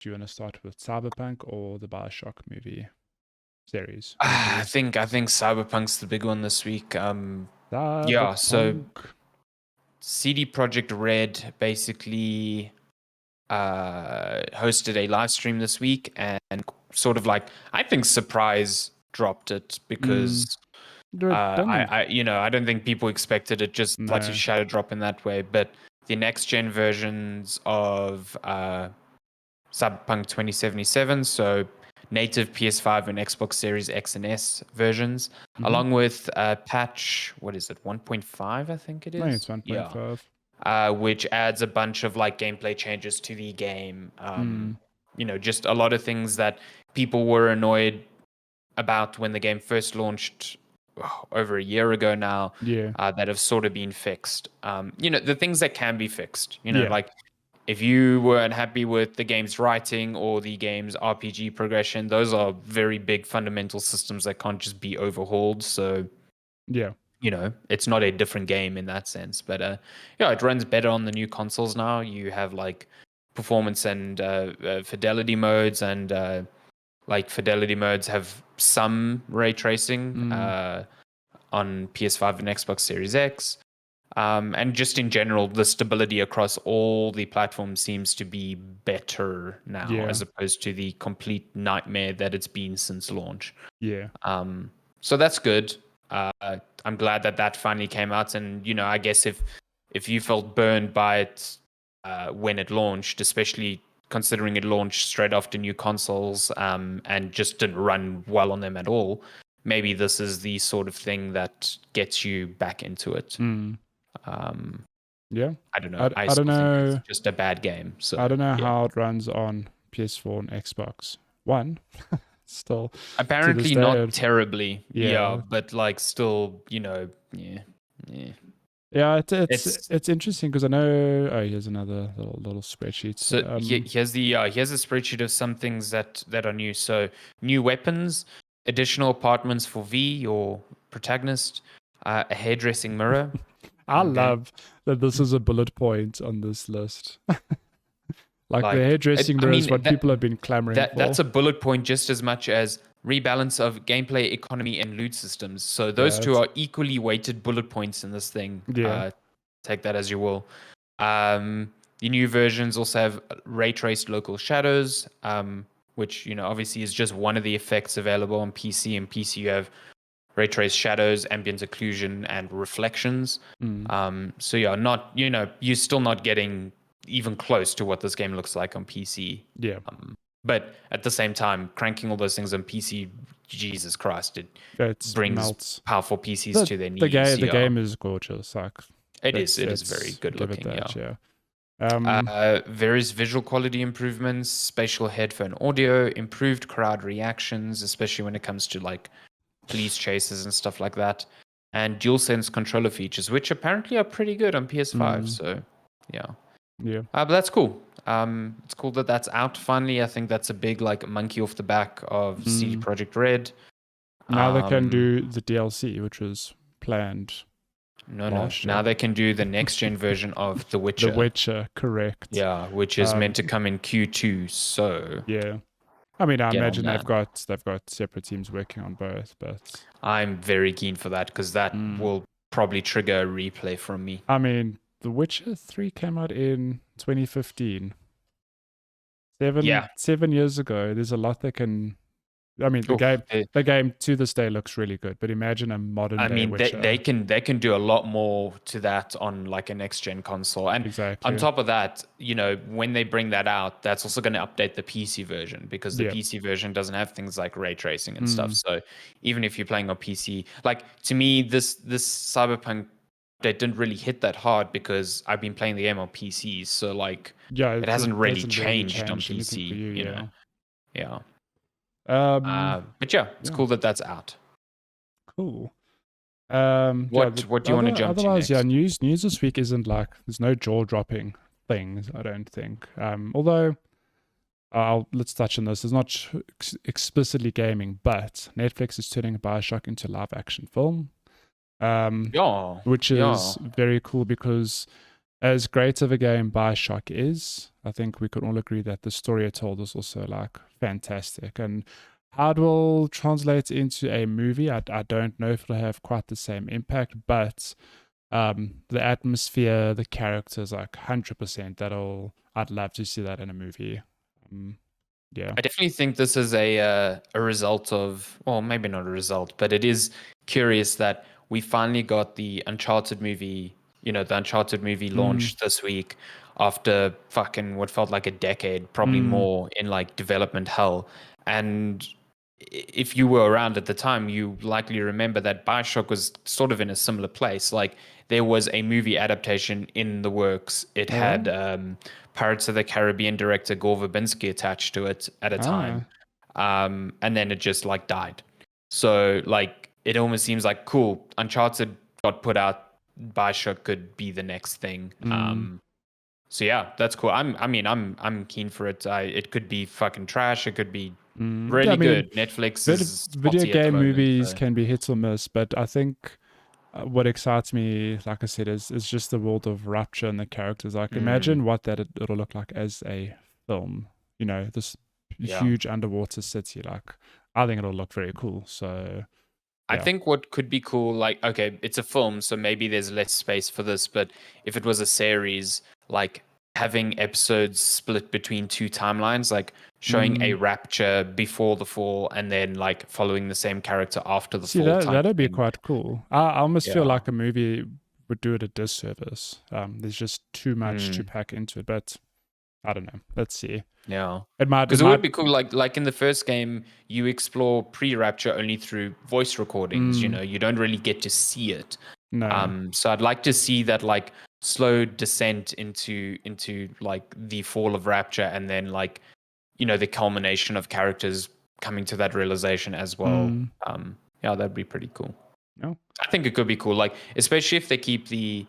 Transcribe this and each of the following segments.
Do you want to start with Cyberpunk or the BioShock movie series? I think Cyberpunk's the big one this week. Yeah, so Cyberpunk. CD Projekt Red basically hosted a live stream this week and sort of like, I think, surprise dropped it because I don't think people expected it just like to No. shadow drop in that way. But the next gen versions of Cyberpunk 2077, so native PS5 and Xbox Series X and S versions, along with patch, what is it, 1.5, I think it is? I think it's 1.5. Which adds a bunch of like gameplay changes to the game. Just a lot of things that people were annoyed about when the game first launched over a year ago now, Yeah. that have sort of been fixed. The things that can be fixed, Yeah. like if you were unhappy with the game's writing or the game's RPG progression, those are very big fundamental systems that can't just be overhauled. So, Yeah. it's not a different game in that sense. But it runs better on the new consoles now. You have like performance and fidelity modes, and like fidelity modes have some ray tracing on PS5 and Xbox Series X. And just in general, the stability across all the platforms seems to be better now, as opposed to the complete nightmare that it's been since launch. Yeah. So that's good. I'm glad that finally came out. And I guess if you felt burned by it when it launched, especially considering it launched straight after new consoles and just didn't run well on them at all, maybe this is the sort of thing that gets you back into it. Yeah. I don't know. I don't know. It's just a bad game. So I don't know how it runs on PS4 and Xbox One. Still, apparently not terribly. Yeah, but like still, Yeah, it's interesting because I know. Oh, here's another little spreadsheet. So here's a spreadsheet of some things that are new. So new weapons, additional apartments for V, your protagonist, a hairdressing mirror. I love that this is a bullet point on this list. like the hairdressing mirror is what people have been clamoring for. That's a bullet point just as much as rebalance of gameplay, economy, and loot systems. So those two are equally weighted bullet points in this thing. Yeah. Take that as you will. The new versions also have ray traced local shadows, which obviously is just one of the effects available on PC. And PC you have ray traced shadows, ambient occlusion, and reflections. So you're still not getting even close to what this game looks like on PC. Yeah. But at the same time, cranking all those things on PC, Jesus Christ, it brings powerful PCs to their knees. The game is gorgeous. Like it is very good looking. Various visual quality improvements, spatial headphone audio, improved crowd reactions, especially when it comes to like police chases and stuff like that, and DualSense controller features, which apparently are pretty good on PS5. So but that's cool. It's cool that that's out finally. I think that's a big like monkey off the back of CD Projekt Red. Now they can do the DLC, which was planned. No. Now they can do the next gen version of The Witcher. The Witcher, correct. Yeah, which is meant to come in Q2. So yeah, I mean, I imagine they've got separate teams working on both, but I'm very keen for that because that will probably trigger a replay from me. I mean, The Witcher 3 came out in 2015. 7 years ago. There's a lot that can. I mean, the game to this day looks really good, but imagine a modern day Witcher. they can do a lot more to that on like a next gen console, and on top of that, when they bring that out, that's also going to update the PC version because the PC version doesn't have things like ray tracing and stuff. So even if you're playing on PC, like to me, this Cyberpunk that didn't really hit that hard because I've been playing the game on PC, so like it hasn't really changed on PC. But it's cool that that's out. Cool. What do you want to jump to next? News this week isn't like there's no jaw-dropping things, I don't think. Although let's touch on this. It's not explicitly gaming, but Netflix is turning BioShock into a live-action film. Which is very cool because As great of a game BioShock is, I think we can all agree that the story it told is also like fantastic. And how it will translate into a movie, I don't know if it'll have quite the same impact, but the atmosphere, the characters, like 100%. I'd love to see that in a movie. Um, yeah. I definitely think this is a result of, well, maybe not a result, but it is curious that we finally got the Uncharted movie. The Uncharted movie Mm, launched this week after fucking what felt like a decade, probably mm, more, in like development hell. And if you were around at the time, you likely remember that BioShock was sort of in a similar place. Like there was a movie adaptation in the works. It oh, yeah. had Pirates of the Caribbean director Gore Verbinski attached to it at a time, Ah. and then it just like died. So like it almost seems like cool. Uncharted got put out. BioShock could be the next thing. Mm, So yeah, that's cool. I'm keen for it. It could be fucking trash. It could be Yeah, I really mean, good. Netflix is video spotty at the game moment. movies So. can be hit or miss, but I think what excites me, like I said, is just the world of Rapture and the characters. Like, Mm, imagine what it'll look like as a film. This yeah. huge underwater city. Like, I think it'll look very cool. So, I yeah. think what could be cool, like, okay, it's a film, so maybe there's less space for this, but if it was a series, like having episodes split between two timelines, like showing a Mm. rapture before the fall and then like following the same character after the See, fall type that'd be thing. quite cool. I almost feel Yeah. like a movie would do it a disservice. There's just too much to Mm, pack into it, but I don't know. Let's see. yeah. It Because it would might. be cool, like in the first game, you explore pre-rapture only through voice recordings. Mm, You don't really get to see it. no. So I'd like to see that like slow descent into like the fall of rapture, and then like the culmination of characters coming to that realization as well. Mm, Yeah, that'd be pretty cool. no. I think it could be cool, like especially if they keep the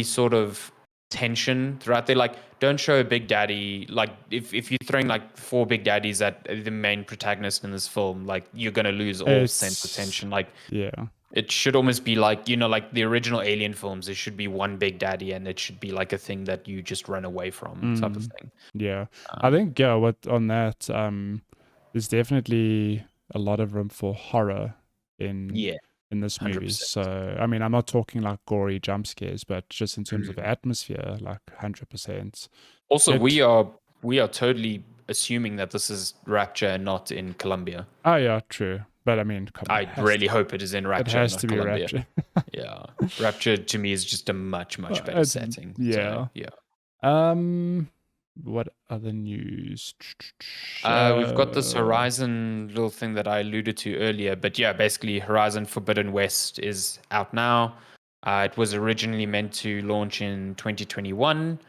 sort of tension throughout there. Like, don't show a big daddy. Like, if you're throwing like four big daddies at the main protagonist in this film, like you're gonna lose all sense of It's tension. Like, yeah. it should almost be like like the original Alien films. There should be one big daddy, and it should be like a thing that you just run away from, type of Mm, thing. yeah. I Um, think yeah. What on that? There's definitely a lot of room for horror in yeah, in this movie. 100%. So I mean, I'm not talking like gory jump scares, but just in terms of Mm. atmosphere, like 100%. Also, It. we are totally assuming that this is Rapture and not in Colombia. Oh yeah, true. But I mean, come on, I really hope it is in it Rapture and has not to be Colombia. Rapture. Yeah, Rapture to me is just a much much better It's setting. So yeah. yeah. Um, what other news? We've got this Uh, Horizon little thing that I alluded to earlier, but yeah, basically Horizon Forbidden West is out now. It was originally meant to launch in 2021,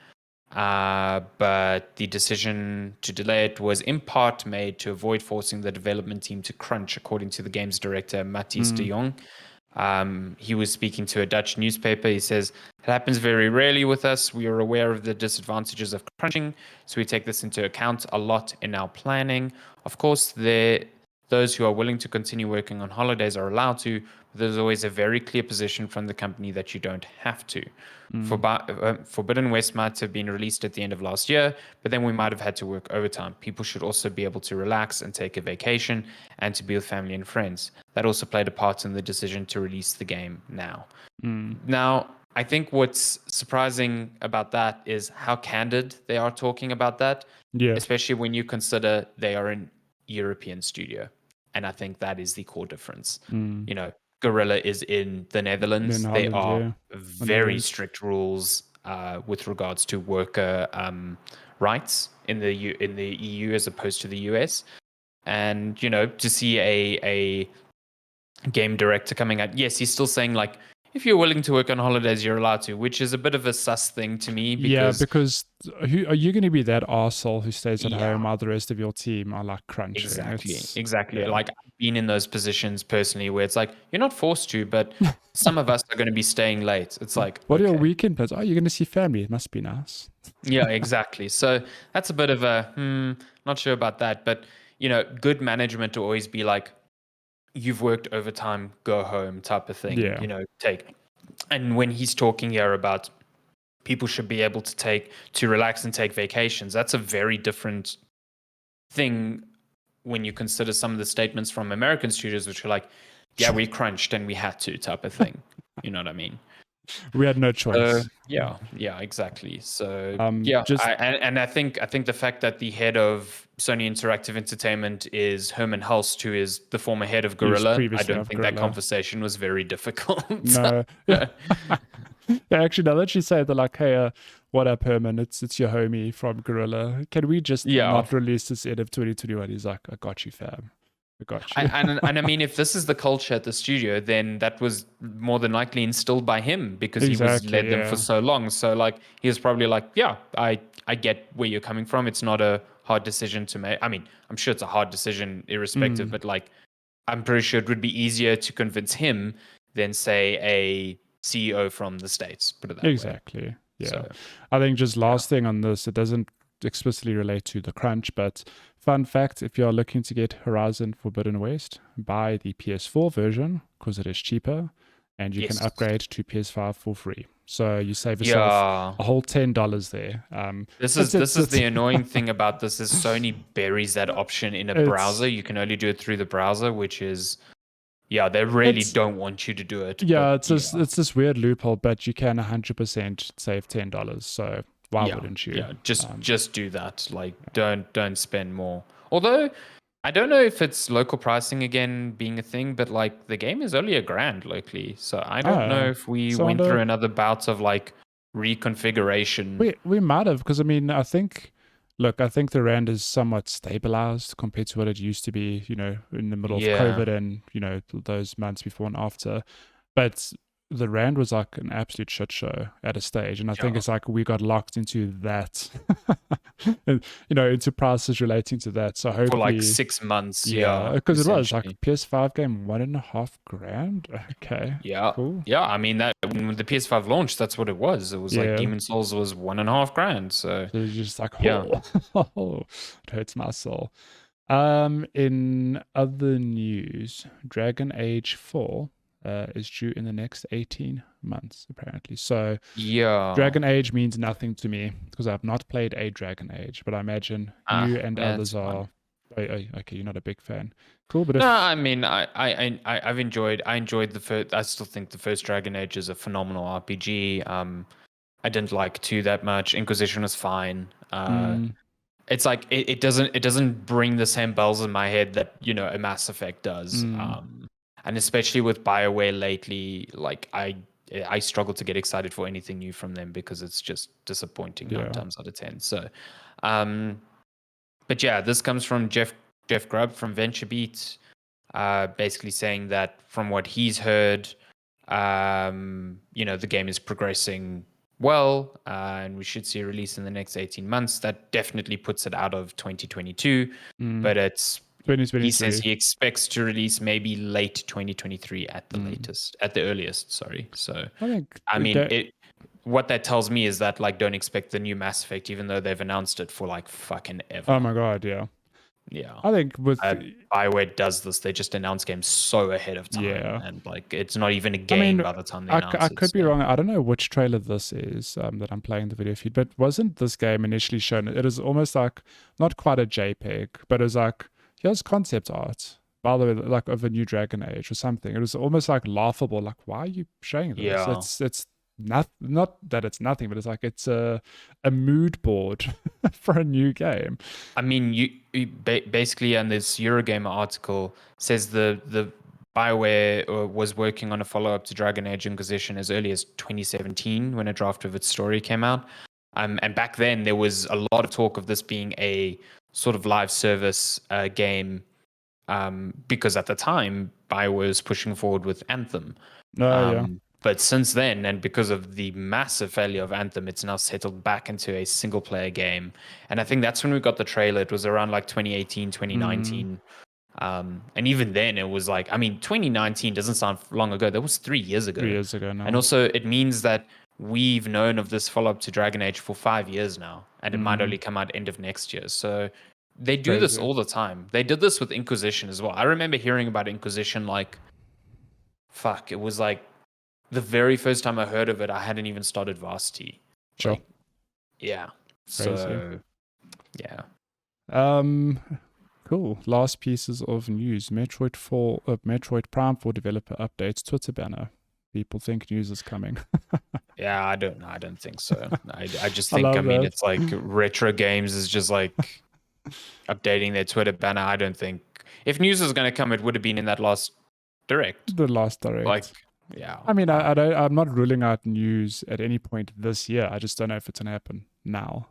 but the decision to delay it was in part made to avoid forcing the development team to crunch, according to the game's director, Matthijs de mm, Jong. He was speaking to a Dutch newspaper. He says, "It happens very rarely with us. We are aware of the disadvantages of crunching, so we take this into account a lot in our planning. Of course, those who are willing to continue working on holidays are allowed to, but there's always a very clear position from the company that you don't have to. mm, Forbidden West might have been released at the end of last year, but then we might have had to work overtime. People should also be able to relax and take a vacation and to be with family and friends. That also played a part in the decision to release the game now." mm. Now, I think what's surprising about that is how candid they are talking about that, Yeah. especially when you consider they are an European studio. And I think that is the core difference. Mm. You know, Gorilla is in the In Netherlands. They Holland, are yeah. The very Netherlands. strict rules with regards to worker rights in in the EU as opposed to the US. And to see a game director coming out, yes, he's still saying like, if you're willing to work on holidays, you're allowed to, which is a bit of a sus thing to me Yeah, because because who are you going to be that arsehole who stays at home yeah, while the rest of your team are like crunching? exactly, It's exactly. yeah. Like I've been in those positions personally where it's like you're not forced to, but some of us are going to be staying late. It's like, What are your okay, weekend plans? Oh, you're going to see family. It must be nice. yeah, exactly. So that's a bit of a not sure about that, but good management to always be like, you've worked overtime, go home type of thing. Yeah. Take. And when he's talking here about people should be able to relax and take vacations. That's a very different thing when you consider some of the statements from American studios, which are like, yeah, we crunched and we had to type of thing. You know what I mean? We had no choice. Yeah, exactly. So Just and I think the fact that the head of Sony Interactive Entertainment is Herman Hulst, who is the former head of he was Guerrilla, I previously don't of think that Gorilla. conversation was very difficult. No. Yeah. Actually, now that you say that, like, hey, what up, Herman? It's your homie from Gorilla. Can we just Yeah. not release this end of 2021? He's like, I got you, fam. I got you. And I mean, if this is the culture at the studio, then that was more than likely instilled by him because he was Exactly, led them for yeah. so long. So like he was probably like, yeah, I get where you're coming from. It's not a hard decision to make. I mean, I'm sure it's a hard decision irrespective, but like I'm pretty sure it would be easier to convince him than say a CEO from the States. Put it that way. Exactly. Yeah. So I think just last thing on this, it doesn't explicitly relate to the crunch, but fun fact, if you are looking to get Horizon Forbidden West, buy the PS4 version because it is cheaper and you can upgrade to PS5 for free. So you save yourself a whole $10 there. This is the annoying thing about this is Sony buries that option in a browser. You can only do it through the browser, which is they really don't want you to do it. Yeah, it's this weird loophole, but you can 100% save $10. So why wouldn't you? Yeah, just do that. Like don't spend more. Although I don't know if it's local pricing again being a thing, but like the game is only $1,000 locally. So I don't know if we went through another bout of like reconfiguration. We might have, because I mean, I think the rand is somewhat stabilized compared to what it used to be, in the middle of COVID and, those months before and after. But the rand was like an absolute shit show at a stage. And I think it's like we got locked into that, into prices relating to that. So hopefully. For like 6 months. Because it was like PS5 game, $1,500. Okay. Yeah. Cool. Yeah. I mean, that when the PS5 launched, that's what it was. It was like Demon Souls was $1,500. So it's just like, it hurts my soul. In other news, Dragon Age 4 is due in the next 18 months, apparently. So Dragon Age means nothing to me because I've not played a Dragon Age, but I imagine you and others are. Okay, you're not a big fan. Cool, but I mean, I enjoyed the first. I still think the first Dragon Age is a phenomenal RPG. I didn't like 2 that much. Inquisition was fine. It's like it doesn't bring the same bells in my head that a Mass Effect does. And especially with BioWare lately, like I struggle to get excited for anything new from them because it's just disappointing 9 times out of 10. So, but yeah, this comes from Jeff Grubb from VentureBeat, basically saying that from what he's heard, the game is progressing well, and we should see a release in the next 18 months. That definitely puts it out of 2022, but it's 2023. He says he expects to release maybe late 2023 at the latest, at the earliest. Sorry. So I mean, what that tells me is that like don't expect the new Mass Effect, even though they've announced it for like fucking ever. Oh my god, yeah. Yeah. I think with BioWare does this, they just announce games so ahead of time, and like it's not even a game by the time they announce it. I could be wrong. I don't know which trailer this is that I'm playing the video feed, but wasn't this game initially shown? It is almost like not quite a JPEG, but it was like here's concept art, by the way, like of a new Dragon Age or something. It was almost like laughable. Like, why are you showing this? Yeah. It's not that it's nothing, but it's like it's a mood board for a new game. I mean, you basically, and this Eurogamer article says the BioWare was working on a follow-up to Dragon Age Inquisition as early as 2017 when a draft of its story came out. And back then there was a lot of talk of this being a sort of live service game, because at the time BioWare was pushing forward with Anthem. But since then, and because of the massive failure of Anthem, it's now settled back into a single player game. And I think that's when we got the trailer. It was around like 2018, 2019. And even then it was like, I mean, 2019 doesn't sound long ago. That was 3 years ago. 3 years ago now. And also it means that we've known of this follow-up to Dragon Age for 5 years now. And it might only come out end of next year. So they do this all the time. They did this with Inquisition as well. I remember hearing about Inquisition like, it was like, the very first time I heard of it, I hadn't even started Varsity. Sure. Like, yeah. Crazy. So, yeah. Cool. Last pieces of news. Metroid Prime 4 developer updates Twitter banner. People think news is coming. Yeah, I don't think so. I just I think, I love mean, that. it's like Retro Games is just like updating their Twitter banner. I don't think if news is going to come, it would have been in that last direct. The last Like, direct. yeah. I mean, I'm not ruling out news at any point this year. I just don't know if it's gonna happen now.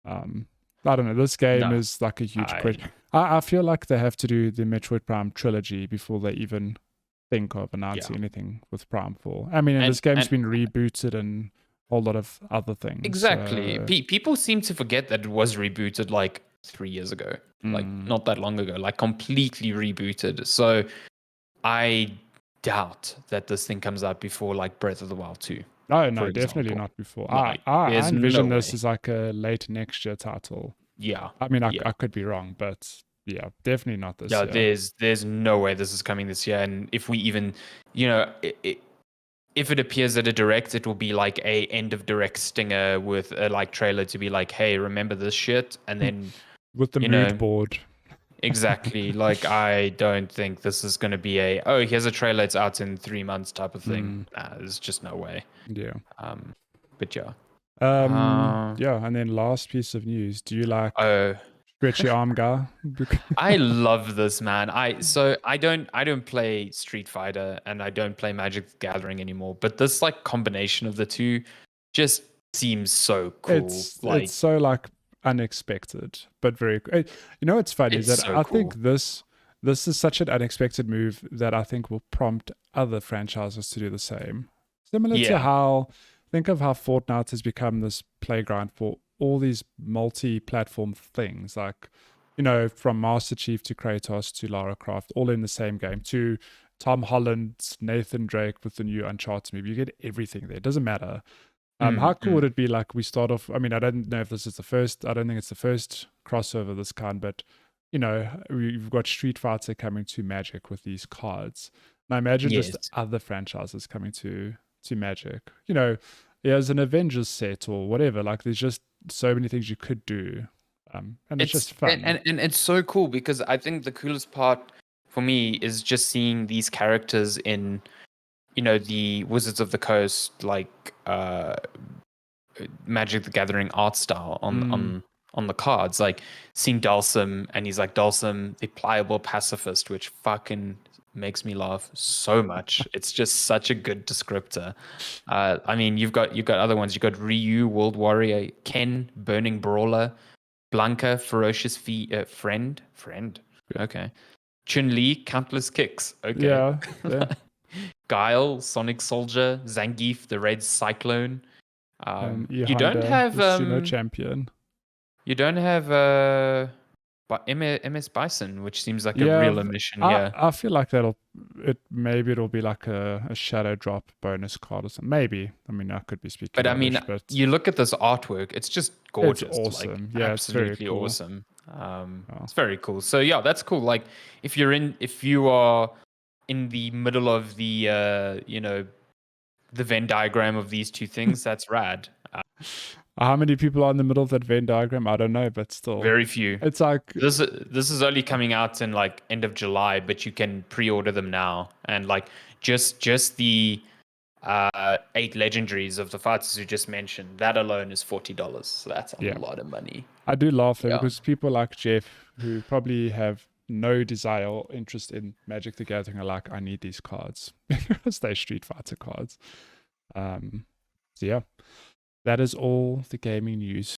I don't know. This game No, is like a huge I question. I feel like they have to do the Metroid Prime trilogy before they even think of announcing yeah. anything with Prime 4. I mean, and this game's And been rebooted and a whole lot of other things. exactly. People seem to forget that it was rebooted like 3 years ago, like Mm. not that long ago, like completely rebooted. So I doubt that this thing comes out before like Breath of the Wild 2, Oh for no, definitely example. not before. Like, I there's no envision this way. as like a late next year title. Yeah. I mean, Yeah. I could be wrong, but yeah, definitely not this Yeah, year. there's no way this is coming this year. And if we even, you know, if it appears at a direct, it will be like a end of direct stinger with a like trailer to be like, hey, remember this shit? And then, With the you mood know, board. exactly. Like, I don't think this is going to be a, oh, here's a trailer, it's out in 3 months type of thing. Nah, there's just no way. Yeah. But yeah. Yeah, and then last piece of news. Do you like Oh, stretchy arm guy? I love this, man. I don't play Street Fighter and I don't play Magic the Gathering anymore, but this like combination of the two just seems so cool. It's Like, so like unexpected, but very. You know what's funny is it's that so I cool. think this is such an unexpected move that I think will prompt other franchises to do the same. Similar to Yeah. how think of how Fortnite has become this playground for all these multi-platform things, like from Master Chief to Kratos to Lara Croft, all in the same game. To Tom Holland's Nathan Drake with the new Uncharted movie, you get everything there. It doesn't matter. How cool would Mm. it be like we start off? I mean, I don't know if this is the first. I don't think it's the first crossover of this kind, but we've got Street Fighter coming to Magic with these cards. And I imagine just Yes. other franchises coming to Magic. As an Avengers set or whatever. Like, there's just so many things you could do, and it's It's just fun. and it's so cool because I think the coolest part for me is just seeing these characters in, the Wizards of the Coast, like Magic the Gathering art style on Mm. on the cards. Like seeing Dalsum, and he's like Dalsum, the pliable pacifist, which fucking makes me laugh so much. It's just such a good descriptor. I mean, you've got other ones. You've got Ryu, World Warrior, Ken, Burning Brawler, Blanca, Ferocious Friend. Okay. Chun Li, Countless Kicks. Okay. Yeah, yeah. Guile, Sonic Soldier, Zangief, the Red Cyclone. E You don't Honda, have the sumo champion. MS Bison, which seems like a Yeah, real omission. I Yeah, I feel like maybe it'll be like a shadow drop bonus card or something. Maybe. I mean, I could be speaking but I mean, rubbish, but you look at this artwork; it's just it's gorgeous, like awesome. Yeah, it's very absolutely cool. awesome. Oh. It's very cool. So yeah, that's cool. Like if you are in the middle of the the Venn diagram of these two things, that's rad. How many people are in the middle of that Venn diagram? I don't know, but still, Very few. it's like This is only coming out in like end of July, but you can pre-order them now. And like just the 8 legendaries of the fighters you just mentioned, that alone is $40. So that's a yeah. lot of money. I do laugh though Yeah. because people like Jeff who probably have no desire or interest in Magic the Gathering are like, I need these cards because they're Street Fighter cards. So yeah, that is all the gaming news.